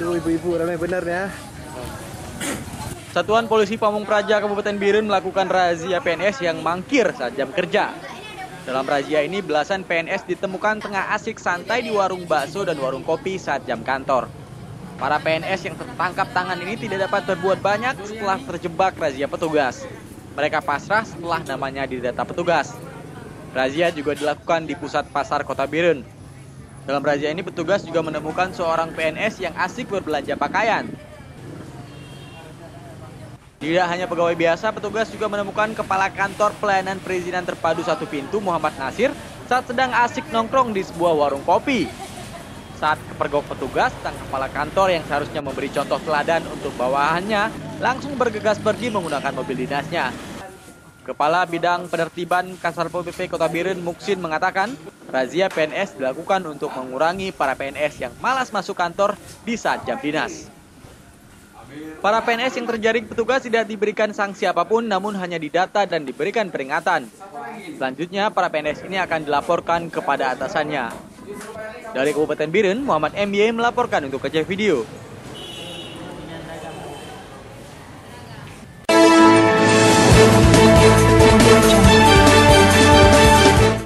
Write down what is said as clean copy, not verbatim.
Tuh ibu-ibu ramai bener ya. Satuan Polisi Pamung Praja Kabupaten Biren melakukan razia PNS yang mangkir saat jam kerja. Dalam razia ini, belasan PNS ditemukan tengah asik santai di warung bakso dan warung kopi saat jam kantor. Para PNS yang tertangkap tangan ini tidak dapat berbuat banyak setelah terjebak razia petugas. Mereka pasrah setelah namanya didata petugas. Razia juga dilakukan di pusat pasar Kota Biren. Dalam razia ini, petugas juga menemukan seorang PNS yang asik berbelanja pakaian. Tidak hanya pegawai biasa, petugas juga menemukan Kepala Kantor Pelayanan Perizinan Terpadu Satu Pintu Muhammad Nasir saat sedang asik nongkrong di sebuah warung kopi. Saat kepergok petugas, sang kepala kantor yang seharusnya memberi contoh teladan untuk bawahannya langsung bergegas pergi menggunakan mobil dinasnya. Kepala Bidang Penertiban Kasarpol PP Kota Biren Muksin mengatakan, razia PNS dilakukan untuk mengurangi para PNS yang malas masuk kantor di saat jam dinas. Para PNS yang terjaring petugas tidak diberikan sanksi apapun, namun hanya didata dan diberikan peringatan. Selanjutnya, para PNS ini akan dilaporkan kepada atasannya. Dari Kabupaten Biren, Muhammad MY melaporkan untuk KJ Video.